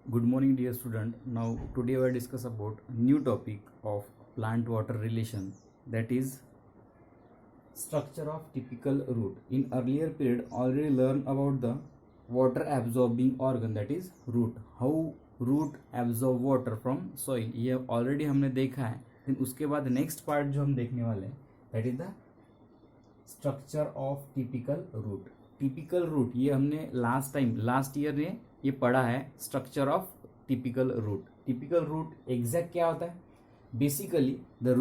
Good morning, dear student. Now, today we will discuss about new topic of plant-water relation, that is structure of typical root. In earlier period, already learned about the water absorbing organ, that is root. How root absorb water from soil. ये already हमने देखा है. Then उसके बाद next part जो हम देखने वाले हैं, that is the structure of typical root. Typical root ये हमने लास्ट ईयर ने ये पढ़ा है. Structure of typical root. Typical root exact क्या होता है? बेसिकली द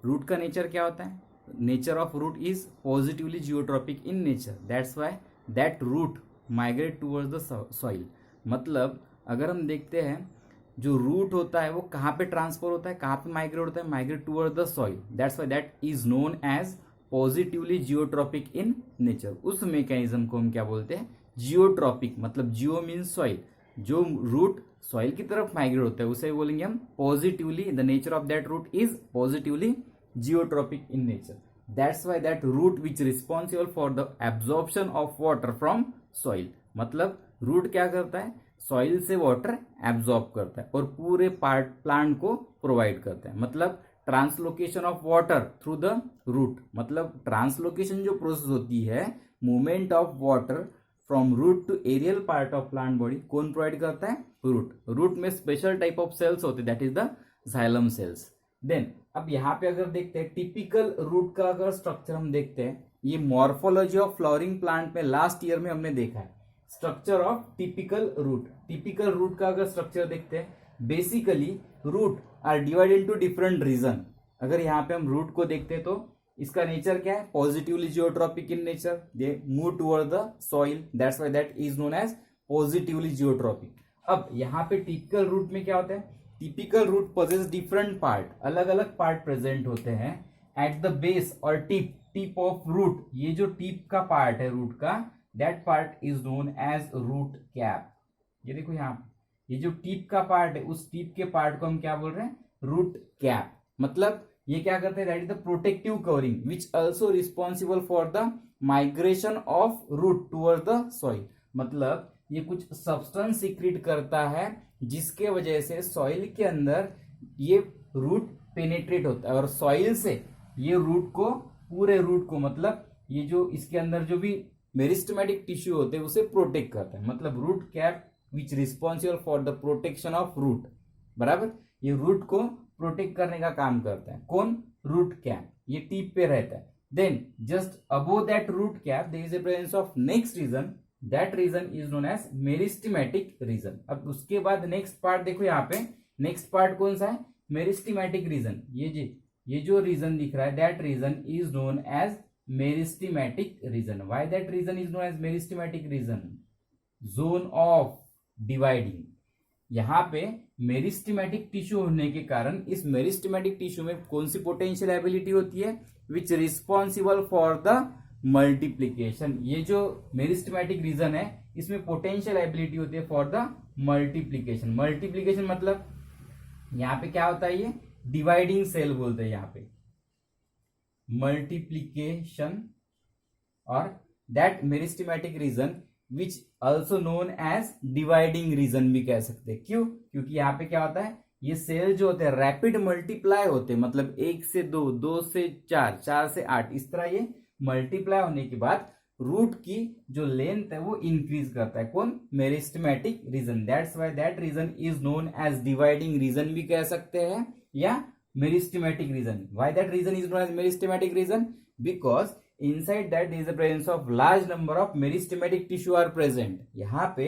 रूट का नेचर क्या होता है? Nature of root is positively geotropic in nature. That's why that root migrate towards the soil. मतलब अगर हम देखते हैं जो रूट होता है वो कहाँ पे ट्रांसफर होता है, कहाँ पे माइग्रेट होता है? Migrate towards the soil. That's why that is known as positively geotropic in nature. उस मैकेनिज्म को हम क्या बोलते हैं? जियोट्रॉपिक. मतलब जियो मीन्स सॉइल. जो रूट सॉइल की तरफ माइग्रेट होता है उसे बोलेंगे हम positively. The nature of that root is positively geotropic in nature. That's why that root which responsible for the absorption of water from soil. मतलब रूट क्या करता है? सॉइल से वाटर एब्जॉर्ब करता है और पूरे प्लांट को प्रोवाइड करता है. मतलब translocation of water through the root. मतलब ट्रांसलोकेशन जो प्रोसेस होती है, movement of water from root to aerial part of plant body, कौन प्रोवाइड करता है? रूट. रूट में स्पेशल टाइप ऑफ सेल्स होते हैं, that is the xylem cells. Then अब यहाँ पे अगर देखते हैं टिपिकल रूट का अगर स्ट्रक्चर हम देखते हैं, ये मॉर्फोलॉजी ऑफ फ्लावरिंग प्लांट में लास्ट ईयर में हमने देखा है. Structure of typical root. Typical root का अगर स्ट्रक्चर देखते हैं, basically root are divided into different region. अगर यहाँ पे हम रूट को देखते हैं तो इसका नेचर क्या है? Positively geotropic in nature. They move toward the soil. That's why that is known as positively geotropic. अब यहाँ पे टिपिकल रूट में क्या होता है? Typical root possess different part. अलग अलग पार्ट प्रेजेंट होते हैं एट द बेस और टिप ऑफ रूट. ये जो टिप का पार्ट है रूट का, that part is known as root cap. ये देखो यहाँ ये जो टिप का पार्ट है, उस टिप के पार्ट को हम क्या बोल रहे हैं? Root cap. मतलब ये क्या करते हैं? That is the protective covering which also responsible for the migration of root toward the soil. मतलब ये कुछ सब्सटेंस सीक्रेट करता है जिसके वजह से सॉइल के अंदर ये रूट पेनेट्रेट होता है और सॉइल से ये रूट को, पूरे रूट को, मतलब ये जो इसके अंदर जो भी मेरिस्टेमेटिक टिश्यू होते हैं उसे प्रोटेक्ट करता है. मतलब root cap which responsible for the protection of root. बराबर, ये रूट को प्रोटेक्ट करने का काम करता है. कौन? Root cap. ये टिप पे रहता है. Then just above that root cap there is a presence of next region. That region is known as meristematic region. अब उसके बाद नेक्स्ट पार्ट देखो यहाँ पे. नेक्स्ट पार्ट कौन सा है? Meristematic region. ये जो रीजन दिख रहा है, that region is known as meristematic region. Why that region is known as meristematic region? Zone of dividing. यहां पे मेरिस्टेमेटिक टिश्यू होने के कारण इस मेरिस्टेमेटिक टिश्यू में कौन सी पोटेंशियल एबिलिटी होती है? विच रिस्पॉन्सिबल फॉर द मल्टीप्लीकेशन. ये जो मेरिस्टेमेटिक रीजन है, इसमें पोटेंशियल एबिलिटी होती है फॉर द मल्टीप्लीकेशन. मल्टीप्लीकेशन मतलब यहां पे क्या होता है? ये डिवाइडिंग सेल बोलते हैं यहाँ पे, मल्टीप्लीकेशन. और that meristematic region which also known as dividing region भी कह सकते हैं. क्यों? क्योंकि यहाँ पे क्या होता है? ये सेल जो होते हैं रैपिड मल्टीप्लाई होते हैं. मतलब 1 से 2, 2 से 4, 4 से 8, इस तरह ये मल्टीप्लाई होने के बाद रूट की जो लेंथ है वो इंक्रीज करता है. कौन? Meristematic region. That's why that region is known as dividing region भी कह सकते हैं या meristematic region. Why that region is known as meristematic region? Because inside that there is a presence of large number of meristematic tissue are present. यहाँ पे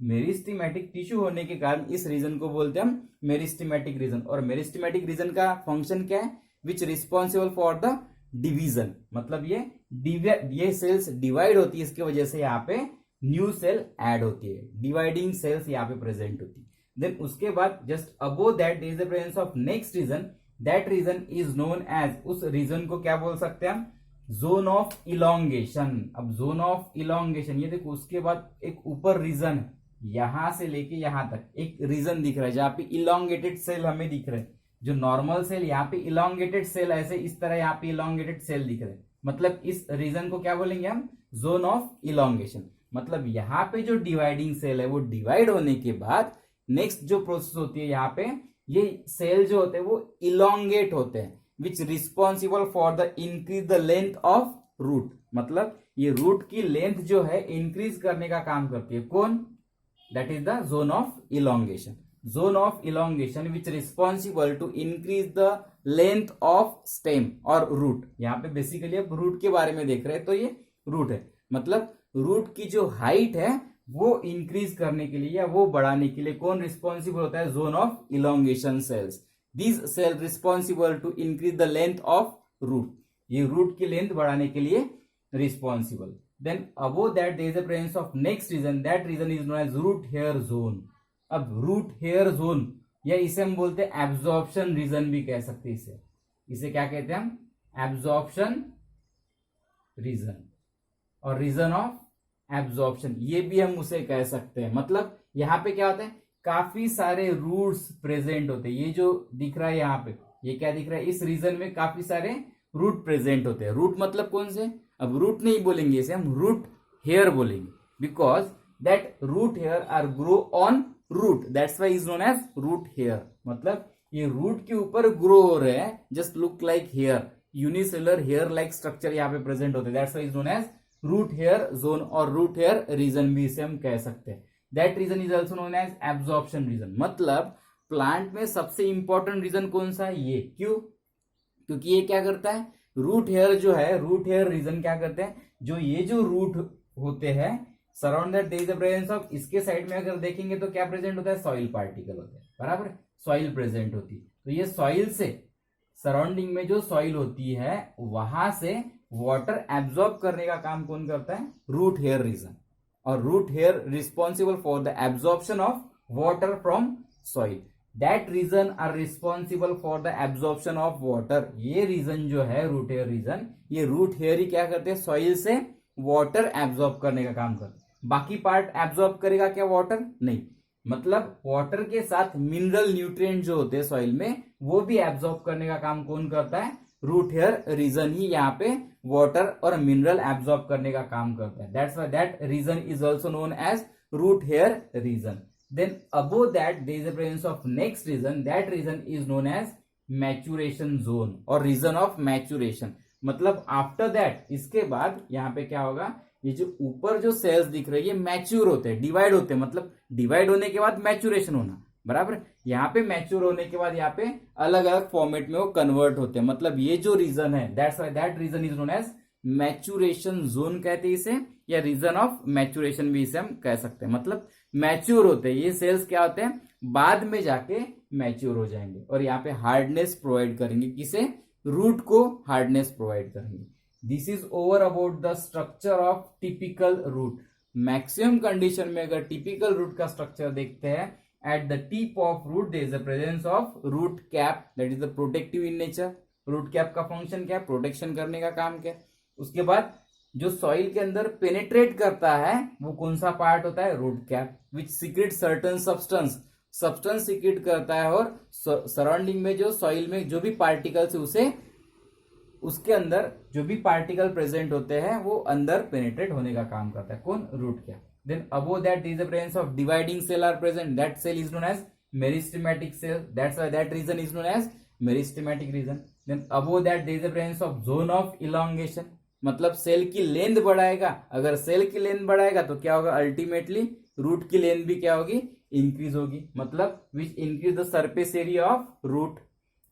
meristematic tissue होने के कारण इस रीजन को बोलते हैं हम मेरिस्टेमेटिक रीजन. और मेरिस्टेमेटिक रीजन का फंक्शन क्या है? विच रिस्पॉन्सिबल फॉर द डिवीजन. मतलब ये सेल्स डिवाइड होती है, इसकी वजह से यहाँ पे न्यू सेल ऐड होती है. डिवाइडिंग सेल्स यहाँ पे प्रेजेंट होती है. देन उसके बाद just above that there is the presence of next region. That region is known as, उस रीजन को क्या बोल सकते हैं हम? Zone of elongation. अब जोन ऑफ इलोंगेशन, ये देखो उसके बाद एक ऊपर रीजन है, यहां से लेके यहां तक एक रीजन दिख रहा है जहां पे इलोंगेटेड सेल हमें दिख रहे हैं. जो नॉर्मल सेल, यहाँ पे इलोंगेटेड सेल ऐसे इस तरह यहाँ पे इलोंगेटेड सेल दिख रहे हैं. मतलब इस रीजन को क्या बोलेंगे हम? Zone of elongation. मतलब यहाँ पे जो डिवाइडिंग सेल है वो डिवाइड होने के बाद नेक्स्ट जो प्रोसेस होती है यहाँ पे, ये सेल जो होते हैं वो इलोंगेट होते हैं, which responsible for the increase the length of root. मतलब ये रूट की लेंथ जो है इंक्रीज करने का काम करती है। कौन? That is the zone of elongation. Zone of elongation which responsible to increase the length of stem और रूट। यहाँ पे बेसिकली अब रूट के बारे में देख रहे हैं, तो ये रूट है, मतलब रूट की जो हाइट है वो इंक्रीज करने के लिए या वो बढ़ाने के लिए कौन रिस्पॉन्सिबल होता है? Zone of elongation cells. This cell responsible to increase the length of root. ये रूट की लेंथ बढ़ाने के लिए responsible. Then above that there is a presence of next region, that region is known as root hair zone. अब root hair zone, या इसे हम बोलते हैं एब्जॉर्प्शन रीजन भी कह सकते हैं। इसे क्या कहते हैं हम? एब्जॉर्प्शन रीजन और रीजन ऑफ एब्जॉर्प्शन, ये भी हम उसे कह सकते हैं। मतलब यहाँ पे क्या होता है, काफी सारे रूट्स प्रेजेंट होते हैं। ये जो दिख रहा है यहाँ पे, ये क्या दिख रहा है? इस रीजन में काफी सारे रूट प्रेजेंट होते हैं। रूट मतलब कौन से? अब रूट नहीं बोलेंगे, इसे हम रूट हेयर बोलेंगे, because that root hair are grow on root, that's why is known as root hair. मतलब ये रूट के ऊपर ग्रो हो रहे हैं, just look like hair, unicellular hair like structure यहाँ पे प्रेजेंट होते हैं, that's why is known as root hair zone और रूट हेयर रीजन भी इसे हम कह सकते हैं। That region is also known as absorption reason. मतलब प्लांट में सबसे इंपॉर्टेंट रीजन कौन सा है? ये। क्यों? क्योंकि ये क्या करता है, रूट हेयर जो है, रूट हेयर रीजन क्या करते हैं, जो ये जो रूट होते हैं surround that there is the presence of, इसके साइड में अगर देखेंगे तो क्या प्रेजेंट होता है? सॉइल पार्टिकल होते हैं, बराबर, सॉइल प्रेजेंट होती है। तो ये सॉइल से, सराउंडिंग में जो सॉइल होती है वहां से वाटर एब्जॉर्ब करने का काम कौन करता है? Root hair region. और root hair responsible for the absorption of water from soil. That region are responsible for the absorption of water. ये रीजन जो है रूट हेयर रीजन, ये रूट हेयर ही क्या करते हैं? सॉइल से वाटर एब्जॉर्ब करने का काम करते हैं। बाकी पार्ट एब्जॉर्ब करेगा क्या? वाटर नहीं। मतलब वाटर के साथ मिनरल न्यूट्रिएंट जो होते हैं सॉइल में, वो भी एब्जॉर्ब करने का काम कौन करता है? रूट हेयर रीजन ही यहाँ पे वाटर और मिनरल एब्जॉर्ब करने का काम करता है। That's why that region is also known as root hair region. Then above that there is a presence of next region, that region is known as maturation zone और region of maturation. मतलब after that, इसके बाद यहाँ पे क्या होगा, ये जो ऊपर जो सेल्स दिख रही है मैच्योर होते हैं, डिवाइड होते हैं। मतलब डिवाइड होने के बाद मैच्यूरेशन होना, बराबर। यहाँ पे मैच्योर होने के बाद यहाँ पे अलग अलग फॉर्मेट में वो कन्वर्ट होते हैं। मतलब ये जो रीजन है, that's why that region is known as maturation zone कहते हैं इसे, या रीजन ऑफ मैच्यूरेशन भी इसे हम कह सकते हैं। मतलब मैच्योर होते हैं ये सेल्स, क्या होते हैं? बाद में जाके मैच्योर हो जाएंगे और यहाँ पे हार्डनेस प्रोवाइड करेंगे। किसे? रूट को हार्डनेस प्रोवाइड करेंगे। This is over about the structure of typical root. Maximum condition में अगर टिपिकल रूट का स्ट्रक्चर देखते हैं, at the tip of root there is the presence of root cap, that is the protective in nature। root cap का function क्या है? Protection करने का काम क्या है। उसके बाद जो सॉइल के अंदर पेनेट्रेट करता है वो कौन सा पार्ट होता है? रूट कैप, विच सीक्रेट सर्टन सब्सटेंस सीक्रेट करता है और सराउंडिंग में जो सॉइल में जो भी पार्टिकल्स है उसे, उसके अंदर जो भी पार्टिकल प्रेजेंट होते हैं वो अंदर पेनेट्रेट होने का काम करता है। कौन? Root cap. Then above that there is the presence of dividing cell are present. That cell is known as meristematic cell. That's why that region is known as meristematic region. Then above that there is the presence of zone of elongation. मतलब cell की length बढ़ाएगा। अगर cell की length बढ़ाएगा तो क्या होगा? Ultimately root की लेंथ भी क्या होगी? इंक्रीज होगी। मतलब which increase the surface area of root.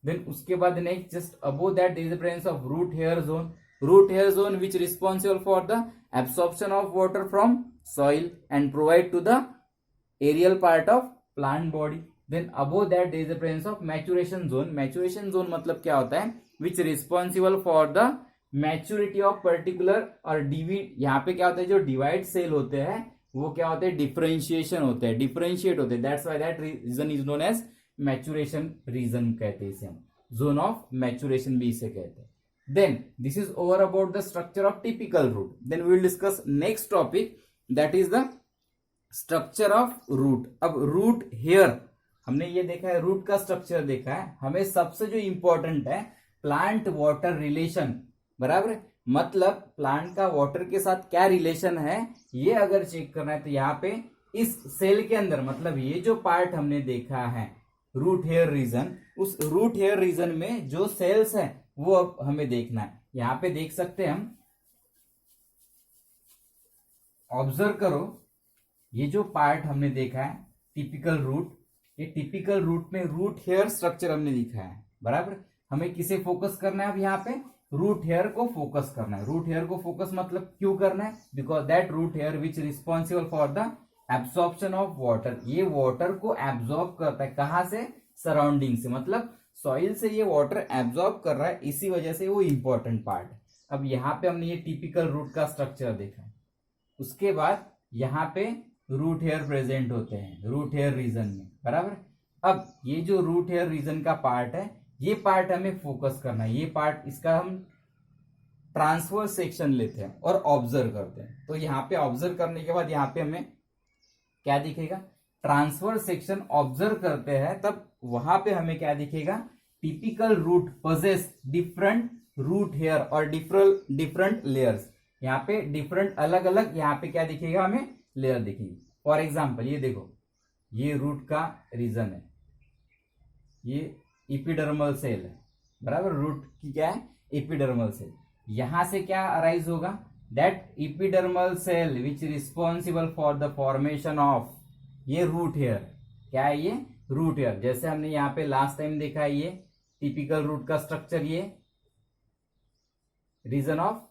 Then उसके बाद next just above that there is the presence of root hair zone. Root hair zone which responsible for the absorption of water from soil and provide to the aerial part of plant body. Then above that there is the presence of maturation zone. Maturation zone मतलब क्या होता है? Which responsible for the maturity of particular और यहाँ पे क्या होता है? जो divide cell होते हैं वो क्या होते हैं? differentiation होते हैं, differentiate होते हैं। That's why that region is known as maturation region कहते हैं इसे हम, zone of maturation भी इसे कहते हैं। Then this is over about the structure of typical root. Then we will discuss next topic, that is the structure of root. अब root hair हमने ये देखा है, रूट का स्ट्रक्चर देखा है। हमें सबसे जो इंपॉर्टेंट है प्लांट वाटर रिलेशन, बराबर। मतलब प्लांट का वाटर के साथ क्या रिलेशन है ये अगर चेक करना है तो यहाँ पे इस सेल के अंदर, मतलब ये जो पार्ट हमने देखा है रूट हेयर रीजन, उस रूट हेयर रीजन में जो सेल्स है वो अब हमें देखना है। यहां पे देख सकते हैं हम, ऑब्जर्व करो, ये जो पार्ट हमने देखा है टिपिकल रूट, ये टिपिकल रूट में रूट हेयर स्ट्रक्चर हमने दिखा है, बराबर। हमें किसे फोकस करना है अब यहाँ पे, रूट हेयर को फोकस करना है। रूट हेयर को फोकस मतलब क्यों करना है, because that root hair which responsible for the absorption of water, ये वाटर को एब्सॉर्ब करता है, कहां से, सराउंडिंग से, मतलब सॉइल से ये वाटर एब्सॉर्ब कर रहा है, इसी वजह से वो इंपॉर्टेंट पार्ट है। अब यहाँ पे हमने ये टिपिकल रूट का स्ट्रक्चर देखा है, उसके बाद यहाँ पे रूट हेयर प्रेजेंट होते हैं रूट हेयर रीजन में, बराबर। अब ये जो रूट हेयर रीजन का पार्ट है, ये पार्ट हमें फोकस करना है, ये पार्ट, इसका हम ट्रांसफर सेक्शन लेते हैं और ऑब्जर्व करते हैं। तो यहाँ पे ऑब्जर्व करने के बाद यहाँ पे हमें क्या दिखेगा, ट्रांसफर सेक्शन ऑब्जर्व करते हैं, तब वहां पे हमें क्या दिखेगा, typical root possess different root hair और डिफरेंट लेयर्स। यहाँ पे डिफरेंट अलग अलग यहाँ पे क्या दिखेगा, हमें लेयर दिखेगी। फॉर एग्जाम्पल ये देखो, ये रूट का रीजन है, ये इपिडर्मल सेल है, बराबर। रूट की क्या है, एपिडर्मल सेल। यहां से क्या अराइज होगा, that epidermal cell which responsible for the formation of ये रूट हेयर। क्या है ये, रूट हेयर। जैसे हमने यहाँ पे लास्ट टाइम देखा है, ये टिपिकल रूट का स्ट्रक्चर, ये रीजन ऑफ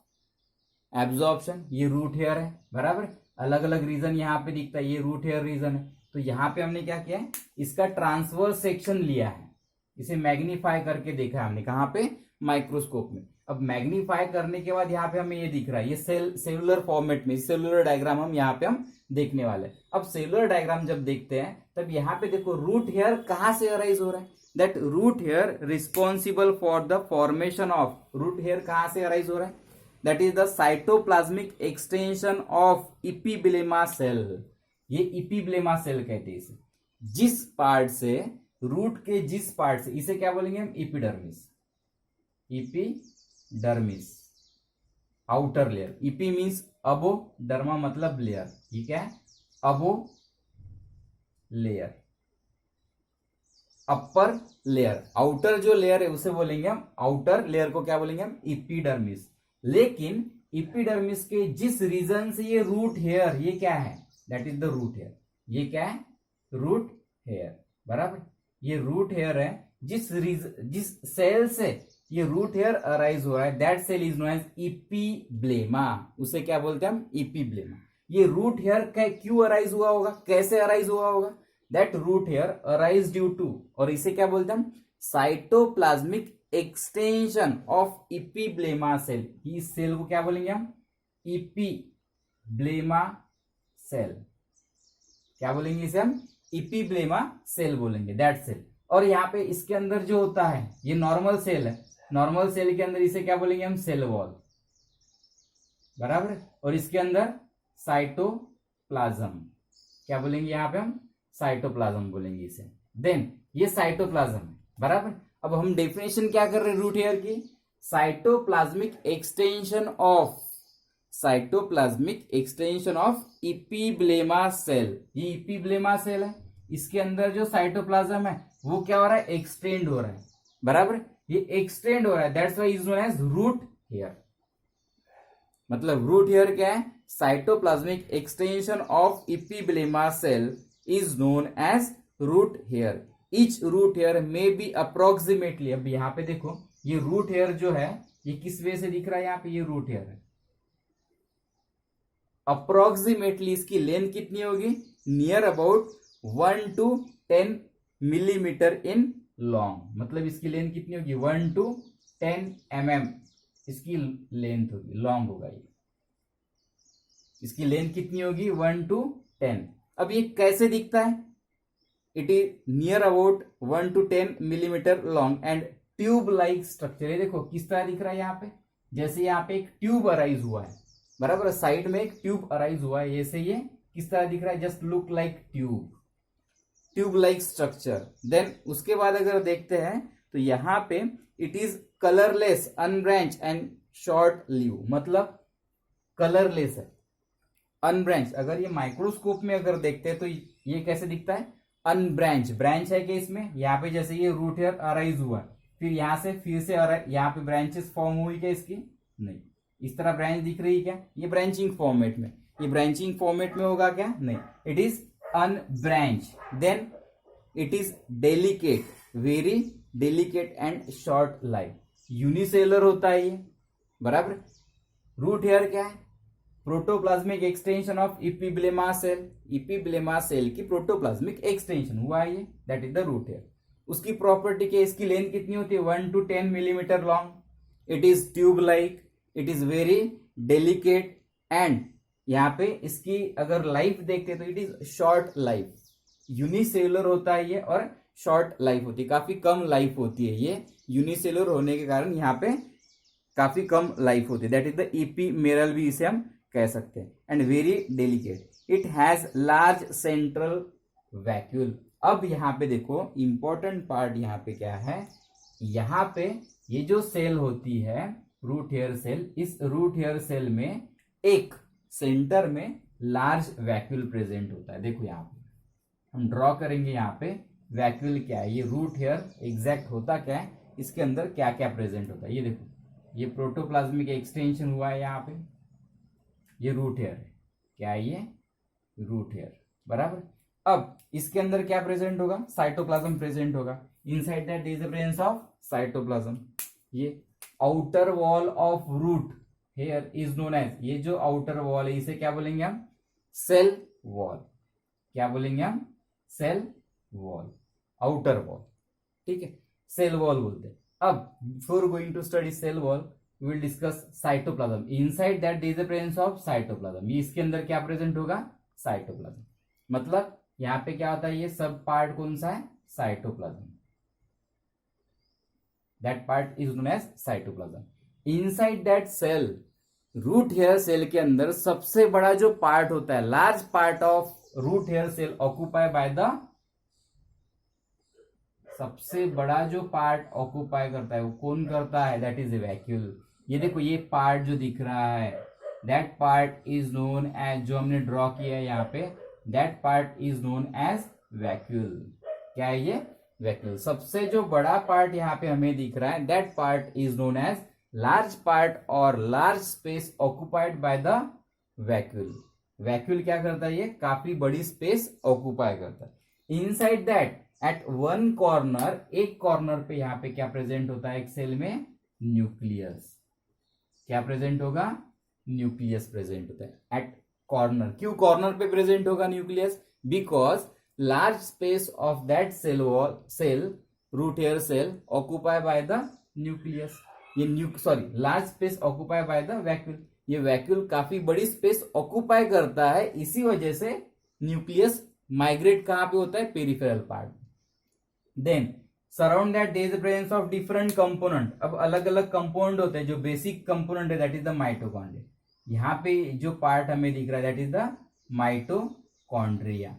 एब्जॉर्प्शन, ये रूट हेयर है, बराबर। अलग अलग रीजन यहाँ पे दिखता है, ये रूट हेयर रीजन है। तो यहाँ पे हमने क्या किया है, इसका ट्रांसवर्स सेक्शन लिया है, इसे मैग्नीफाई करके देखा है हमने, कहाँ पे, माइक्रोस्कोप में। अब मैग्नीफाई करने के बाद यहाँ पे हमें ये दिख रहा है, ये सेलुलर फॉर्मेट में, सेलुलर डायग्राम हम यहाँ पे हम देखने वाले हैं। अब सेलुलर डायग्राम जब देखते हैं, तब यहाँ पे देखो रूट हेयर कहाँ से अराइज हो रहा है, that root hair responsible for the formation of, root hair कहाँ से अराइज हो रहा है, that is the cytoplasmic extension of epiblema cell. ये इपिब्लेमा सेल कहते हैं इसे, जिस पार्ट से, रूट के जिस पार्ट से, इसे क्या बोलेंगे हम, epidermis, epidermis outer layer. Epi means above, derma मतलब लेयर, ठीक है, above layer, upper layer, outer जो लेयर है उसे बोलेंगे हम, आउटर लेयर को क्या बोलेंगे हम, इपिडर्मिस। लेकिन इपिडर्मिस के जिस रीजन से ये रूट हेयर, ये क्या है, that is the root hair, ये क्या है, रूट हेयर, बराबर। ये रूट हेयर है, जिस सेल से ये रूट हेयर अराइज हो रहा है, that cell is known as epiblema, उसे क्या बोलते हैं हम, इपिब्लेमा। ये रूट हेयर क्यों अराइज हुआ होगा, कैसे अराइज हुआ होगा, that root hair arise due to, और इसे क्या बोलते हैं हम, cytoplasmic extension of epiblema cell. इस सेल को क्या बोलेंगे हम, इपिब्लेमा सेल, क्या बोलेंगे इसे हम, इपिब्लेमा सेल बोलेंगे, दैट सेल। और यहाँ पे इसके अंदर जो होता है, ये नॉर्मल सेल है, नॉर्मल सेल के अंदर इसे क्या बोलेंगे हम, सेल वॉल, बराबर। और इसके अंदर साइटोप्लाज्म, क्या बोलेंगे यहाँ पे हम, साइटोप्लाज्म बोलेंगे इसे। देन ये साइटोप्लाज्म है, बराबर। अब हम डेफिनेशन क्या कर रहे हैं रूट हेयर की, cytoplasmic extension of, cytoplasmic extension of epiblema cell. ये इपिब्लेमा सेल है, इसके अंदर जो साइटोप्लाज्म है वो क्या हो रहा है, एक्सटेंड हो रहा है, बराबर। ये एक्सटेंड हो रहा है, that's why is known as root hair. मतलब रूट हेयर क्या है, cytoplasmic extension of epiblema cell is known as root hair. Each root hair में बी अप्रोक्सीमेटली, अब यहाँ पे देखो ये रूट हेयर जो है ये किस वे से दिख रहा है, यहाँ पे ये रूट हेयर है, अप्रोक्सीमेटली इसकी लेंथ कितनी होगी, near about 1 to 10 millimetre in long. मतलब इसकी लेंथ कितनी होगी, 1 to 10 mm इसकी लेंथ होगी, लॉन्ग होगा ये, इसकी लेंथ कितनी होगी, 1 to 10। अब ये कैसे दिखता है, it is near about 1 to 10 millimetre long and tube like structure. ये देखो किस तरह दिख रहा है यहाँ पे, जैसे यहाँ पे एक ट्यूब अराइज हुआ है, बराबर, साइड में एक ट्यूब अराइज हुआ है, ऐसे ये किस तरह दिख रहा है, just look like tube like structure. Then उसके बाद अगर देखते हैं तो यहाँ पे it is colourless, unbranch and short live, मतलब कलरलेस है, अनब्रांच। अगर ये माइक्रोस्कोप में अगर देखते हैं तो ये कैसे दिखता है, अनब्रांच। ब्रांच है कि इसमें, यहाँ पे जैसे ये रूट हेयर अराइज हुआ, फिर यहां से फिर से यहाँ पे ब्रांचेस फॉर्म हुई क्या इसकी, नहीं। इस तरह ब्रांच दिख रही है क्या, ये ब्रांचिंग फॉर्मेट में, ये ब्रांचिंग फॉर्मेट में होगा क्या, नहीं, it is unbranch. Then it is delicate, very delicate and short life, unicellular होता है ये, बराबर। रूट हेयर क्या है, protoplasmic extension of epiblema cell, epiblema cell की प्रोटोप्लाज्मिक एक्सटेंशन हुआ है ये, that is the root hair. उसकी प्रॉपर्टी क्या, इसकी लेंथ कितनी होती है, 1 to 10 millimetre long, it is tube like, it is very delicate and यहाँ पे इसकी अगर लाइफ देखते तो it is short life, unicellular होता है ये और शॉर्ट लाइफ होती है, काफी कम लाइफ होती है ये, यूनिसेलुलर होने के कारण यहाँ पे काफी कम लाइफ होती है, दैट इज द इपीमेरल भी इसे हम कह सकते हैं। And very delicate, it has large central vacuole. अब यहाँ पे देखो इंपॉर्टेंट पार्ट यहाँ पे क्या है, यहाँ पे ये जो सेल होती है रूट हेयर सेल, इस रूट हेयर सेल में एक सेंटर में लार्ज वैक्यूल प्रेजेंट होता है। देखो यहाँ पे हम ड्रॉ करेंगे, यहाँ पे वैक्यूल क्या है, ये रूट हेयर एग्जैक्ट होता क्या है, इसके अंदर क्या क्या प्रेजेंट होता है, ये देखो, ये प्रोटोप्लाज्मिक एक्सटेंशन हुआ है, यहाँ पे ये रूट हेयर है, क्या है ये, रूट हेयर, बराबर। अब इसके अंदर क्या प्रेजेंट होगा, साइटोप्लाज्म प्रेजेंट होगा, inside that is the presence of cytoplasm. ये outer wall of root hair is known as, ये जो आउटर वॉल है इसे क्या बोलेंगे हम, सेल वॉल, क्या बोलेंगे हम, सेल वॉल, आउटर वॉल, ठीक है, सेल वॉल बोलते हैं। अब before going to study cell wall we will discuss cytoplasm, inside that there is the presence of cytoplasm, ये इसके अंदर क्या प्रेजेंट होगा, साइटोप्लाज्म। मतलब यहाँ पे क्या होता है, ये सब पार्ट कौन सा है, cytoplasm, that part is known as cytoplasm. Inside that cell, root hair cell के अंदर सबसे बड़ा जो पार्ट होता है, large part of root hair cell occupy by the, सबसे बड़ा जो पार्ट ऑक्यूपाई करता है वो कौन करता है, दैट इज ए वैक्यूल। ये देखो ये पार्ट जो दिख रहा है, that part is known as, जो हमने ड्रॉ किया है यहाँ पे, that part is known as vacuole. क्या है ये, वैक्यूल। सबसे जो बड़ा पार्ट यहाँ पे हमें दिख रहा है, that part is known as large part और large space occupied by the vacuole. Vacuole क्या करता है, ये काफी बड़ी स्पेस ऑक्यूपाई करता है। Inside that at one corner, एक कॉर्नर पे यहाँ पे क्या प्रेजेंट होता है, एक सेल में न्यूक्लियस, क्या प्रेजेंट होगा, न्यूक्लियस प्रेजेंट होता है एट कॉर्नर। क्यों कॉर्नर पे प्रेजेंट होगा nucleus, because large space of that cell wall, cell root hair cell occupy by the nucleus, ये large space occupy by the vacuole. ये वैक्यूल काफी बड़ी स्पेस ऑक्यूपाई करता है, इसी वजह से न्यूक्लियस माइग्रेट कहां पे होता है, peripheral part. Then surround that there is the presence of different component. अब अलग अलग कंपोनेंट होते हैं, जो बेसिक कंपोनेंट है दैट इज द माइटोकॉन्ड्रिया। यहाँ पे जो पार्ट हमें दिख रहा है दैट इज द माइटोकॉन्ड्रिया।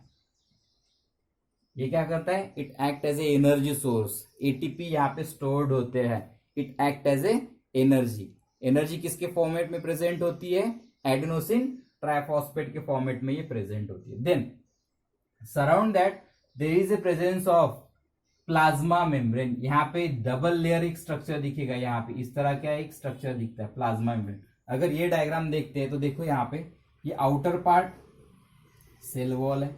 ये क्या करता है, it act as a energy source, ATP यहाँ पे स्टोर्ड होते हैं, it act as a energy. Energy किसके फॉर्मेट में प्रेजेंट होती है, एडेनोसिन ट्राइफॉस्फेट के फॉर्मेट में ये प्रेजेंट होती है। Then surround that there is a presence of plasma membrane. यहाँ पे डबल लेयर एक स्ट्रक्चर दिखेगा, यहाँ पे इस तरह का एक स्ट्रक्चर दिखता है, प्लाज्मा मेम्ब्रेन। अगर ये डायग्राम देखते हैं तो देखो यहाँ पे ये आउटर पार्ट सेल वॉल है,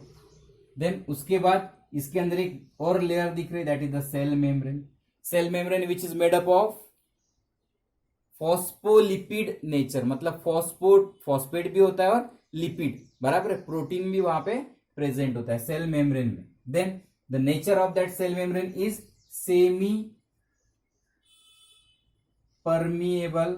देन उसके बाद इसके अंदर एक और लेयर दिख रही है, that is the cell membrane. Cell membrane which is made up of phospholipid nature, मतलब फॉस्फेट भी होता है और लिपिड, बराबर है, प्रोटीन भी वहां पे प्रेजेंट होता है सेल मेम्ब्रेन में। Then the nature of that cell membrane is semi permeable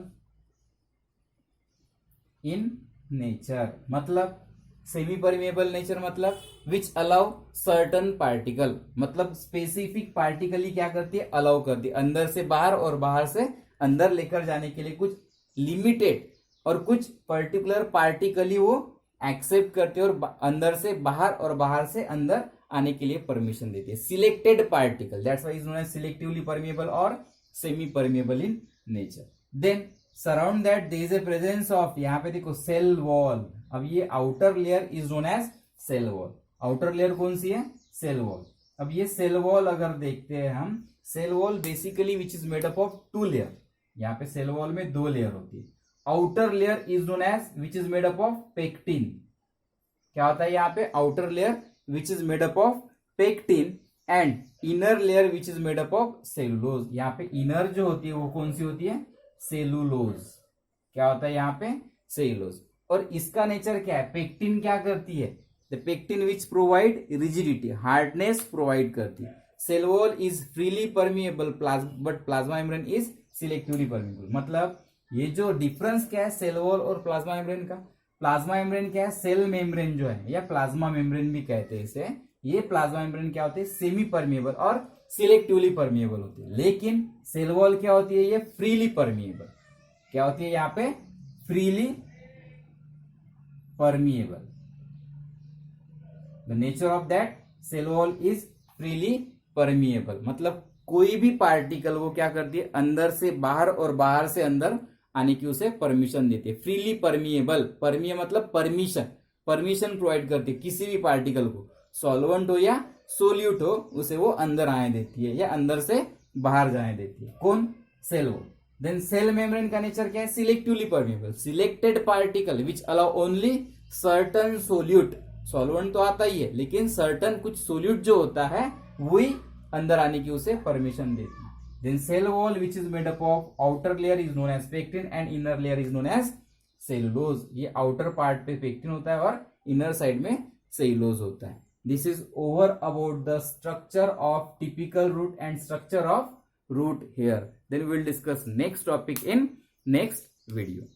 in nature, मतलब सेमी परमिएबल नेचर मतलब विच अलाउ सर्टन पार्टिकल, मतलब स्पेसिफिक पार्टिकल ही क्या करती है, अलाउ करती है अंदर से बाहर और बाहर से अंदर लेकर जाने के लिए कुछ लिमिटेड और कुछ पर्टिकुलर पार्टिकल ही वो एक्सेप्ट करते हैं और अंदर से बाहर और बाहर से अंदर आने के लिए परमिशन देती है। Selected particle, that's why is known as selectively permeable और semi permeable in nature. Then surround that there is a presence of, यहाँ पे देखो सेल वॉल, अब ये outer layer is known as cell wall. Outer layer कौन सी है? Cell wall. अब ये सेल वॉल अगर देखते हैं हम, cell wall basically which is made up of 2 layer. यहाँ पे सेल वॉल में 2 लेयर होती है। Outer layer is known as which is made up of pectin. क्या होता है यहाँ पे? Outer layer which is made up of pectin and inner layer which is made up of cellulose. यहाँ पे इनर जो होती है वो कौन सी होती है? सेलुलोज। क्या होता है यहाँ पे? सेलुलोज। और इसका नेचर क्या है? पेक्टिन क्या करती है? The pectin which provide rigidity, hardness provide करती है। Cell wall is freely permeable but plasma membrane is selectively permeable. मतलब ये जो डिफरेंस क्या है सेल वॉल और प्लाज्मा मेम्ब्रेन का? प्लाज्मा मेम्ब्रेन क्या है? सेल मेम्ब्रेन जो है, या प्लाज्मा मेम्ब्रेन भी कहते हैं इसे, ये प्लाज्मा मेम्ब्रेन क्या होते हैं? सेमी परमिएबल और सिलेक्टिवली परमिएबल होती है। लेकिन सेल वॉल क्या होती है? ये फ्रीली परमिएबल। क्या होती है यहाँ पे? Freely permeable. The nature of that cell wall is freely permeable. मतलब कोई भी पार्टिकल वो क्या करती है? अंदर से बाहर और बाहर से अंदर आने की उसे परमिशन देती है। फ्रीली परमिएबल, परमिए मतलब परमिशन, परमिशन प्रोवाइड करती है किसी भी पार्टिकल को, सॉल्वेंट हो या सोल्यूट हो, उसे वो अंदर आने देती है या अंदर से बाहर जाने देती है। कौन? Cell wall. Then cell membrane का नेचर क्या है? Selectively permeable. Selected particle which allow only certain solute, solvent तो आता ही है लेकिन सर्टन कुछ सोल्यूट जो होता है वही अंदर आने की उसे परमिशन देती है। Then cell wall which is made up of outer layer is known as pectin and inner layer is known as cellulose। ये outer part पे pectin होता है और inner side में cellulose होता है। This is over about the structure of typical root and structure of root hair. Then we will discuss next topic in next video.